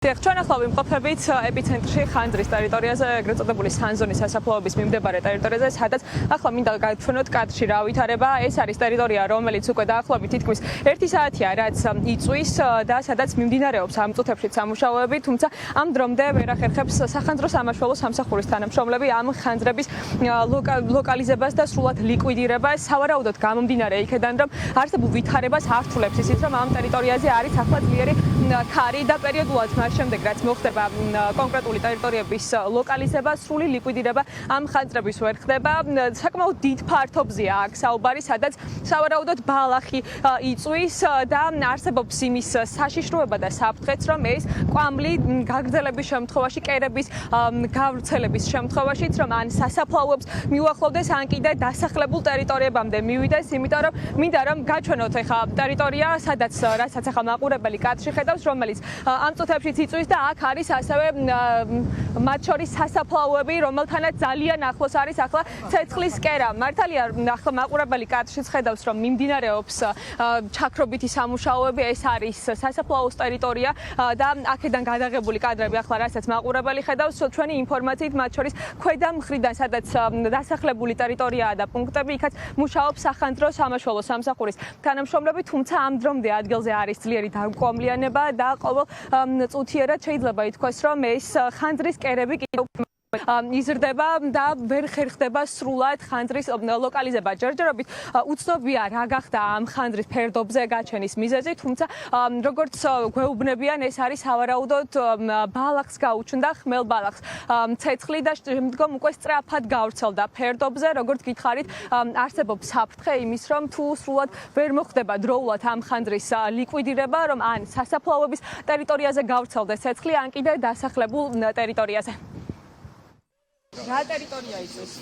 ჩვენ ახლა ვიმყოფებით ეპიცენტრში ხანძრის ტერიტორიაზე, ეგრეთ წოდებული სანზონის სასაფლაოების მიმდებარე ტერიტორიაზე, სადაც ახლა მინდა გავჩვენოთ კადრში რა ვითარება. ეს არის ტერიტორია, რომელიც უკვე დაახლოებით თითქმის 1 საათია, რაც იწვის და სადაც მიმდინარეობს ამ წუთებშიც სამუშაოები, თუმცა ამ დრომდე ვერ ახერხებს სახანძრო სამაშველო სამსახურის თანამშრომლები ამ ხანძრების ლოკალიზებას და სრულად ლიკვიდირებას, სავარაუდოდ გამომდინარე იქედან, რომ არსებულ ვითარებას ართულებს ისიც, რომ ამ ტერიტორიაზე არის ახლა ძლიერი ქარი და პერიოდულად შემდეგ რაც მოხდება კონკრეტული ტერიტორიების ლოკალიზება, სრული ლიკვიდირება ამ ხანძრების ვერ ხდება. საკმაოდ დიდ ფართობზეა აქ საუბარი, სადაც სავარაუდოდ ბალახი იწვის და არსებობს იმის საშიშროება და საფრთხეც, რომ ეს კვამლი გაგრძელების შემთხვევაში, კერების გავრცელების შემთხვევაშიც, რომ ან სასაფლაოებს მიუახლოვდეს, ან კიდე დასახლებულ ტერიტორიებამდე მივიდეს, იმიტომ რომ მინდა რომ გაჩვენოთ ახლა ტერიტორია, რასაც ახლა მაყურებელი კადრში ხედავს, რომელიც ამ წუთებში იწვის და აქ არის ასევე მათ შორის სასაფლაოები, რომელთანაც ძალიან ახლოს არის ახლა ცეცხლის კერა. მართალია, ახლა მაყურებელი კადრშიც ხედავს, რომ მიმდინარეობს ჩაქრობითი სამუშაოები, ეს არის სასაფლაოს ტერიტორია და აქედან გადაღებული კადრები ახლა რასაც მაყურებელი ხედავს, ჩვენი ინფორმაციით მათ შორის ქვედა მხრიდან, სადაც დასახლებული ტერიტორიაა და პუნქტები, იქაც მუშაობს სახანძრო სამაშველო სამსახურის თანამშრომლები, თუმცა ამ დრომდე ადგილზე არის ძლიერი დაგვამლიანება და ყოველ წუთიერად შეიძლება ითქვას, რომ ეს ხანძრის კერები კიდევ იზრდება და ვერ ხერხდება სრულად ხანძრის ლოკალიზება. ჯერჯერობით უცნობია რა გახდა ამ ხანძრის ფერდობზე გაჩენის მიზეზი, თუმცა როგორც გვეუბნებიან, ეს არის სავარაუდოდ ბალახს გაუჩნდა, ხმელ ბალახს ცეცხლი და შემდგომ უკვე სწრაფად გავრცელდა ფერდობზე. როგორც გითხარით, არსებობს საფრთხე იმის, რომ თუ სრულად ვერ მოხდება დროულად ამ ხანძრის ლიკვიდირება, რომ ან სასაფლაოების ტერიტორიაზე გავრცელდეს ცეცხლი, ან კიდე დასახლებულ ტერიტორიაზე. რა ტერიტორია იწვის?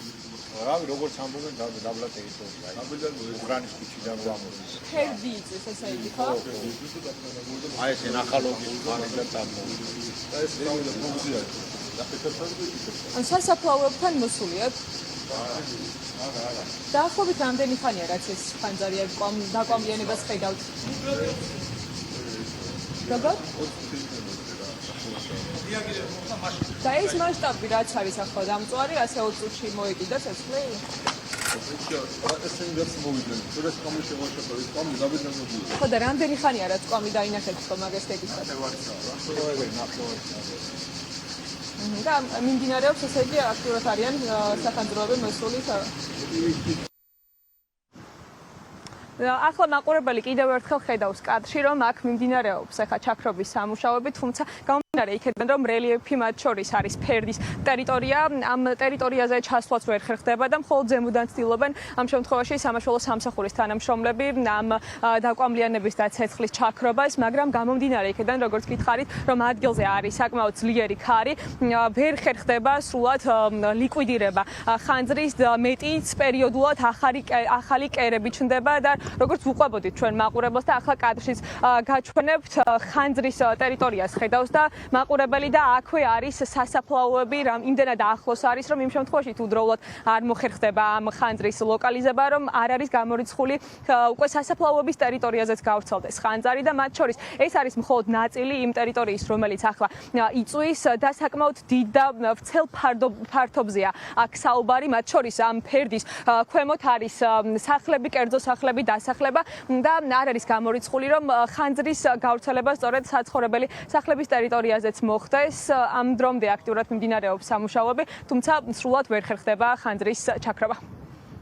რავი, როგორც ამბობენ, დაბლა ტერიტორია. უკრაინის ქუჩიდან გამოდის. ფერდი იწვის, ესე იგი, ხო? აი ეს ნახალობის განედა წარმოუდგენს. და ეს პროვიზია. ან სასაფლაოებთან მოსულიათ? დაახლოებით რამდენი ხანია, რაც ეს ხანძარი დაკვამლიანებას ხედავთ? როგორ? და ეს მასშტაბი რაც არის ახლა დამწვარი, ასე 20 წუთში მოეკიდა ცეცხლი? ხო და რამდენი ხანია რაც კვამლი დაინახეთ ხო მაგას ეგისთან? და მიმდინარეობს ესე იგი აქტიურად არიან სახანძროები მოსული? ახლა მაყურებელი კიდევ ერთხელ ხედავს კადრში, რომ აქ მიმდინარეობს ახლა ჩაქრობის სამუშაოები, თუმცა გამომდინარე იქედან, რომ რელიეფი მათ შორის არის ფერდის ტერიტორია, ამ ტერიტორიაზე ჩასვლაც ვერ ხერხდება და მხოლოდ ზემოდან ცდილობენ ამ შემთხვევაში სამაშველო სამსახურის თანამშრომლები ამ დაკვამლიანების და ცეცხლის ჩაქრობას, მაგრამ გამომდინარე იქედან, როგორც გითხარით, რომ ადგილზე არის საკმაოდ ძლიერი ქარი, ვერ ხერხდება სრულად ლიკვიდირება ხანძრის, მეტიც პერიოდულად ახალი კერები ჩნდება და როგორც ვუყვებოდით ჩვენ მაყურებელს და ახლა კადრშიც გაჩვენებთ ხანძრის ტერიტორიას ხედავს და მაყურებელი და აქვე არის სასაფლაოები, იმდენად ახლოს არის, რომ იმ შემთხვევაში თუ დროულად არ მოხერხდება ამ ხანძრის ლოკალიზება, რომ არ არის გამორიცხული უკვე სასაფლაოების ტერიტორიაზეც გავრცელდეს ხანძარი და მათ შორის ეს არის მხოლოდ ნაწილი იმ ტერიტორიის, რომელიც ახლა იწვის და საკმაოდ დიდ და ვრცელ ფართობზეა აქ საუბარი, მათ შორის ამ ფერდის ქვემოთ არის სახლები, კერძო სახლები, დასახლება და არ არის გამორიცხული, რომ ხანძრის გავრცელება სწორედ საცხოვრებელი სახლების ტერიტორიაზეც მოხდეს. ამ დრომდე აქტიურად მიმდინარეობს სამუშაოები, თუმცა სრულად ვერ ხერხდება ხანძრის ჩაქრობა.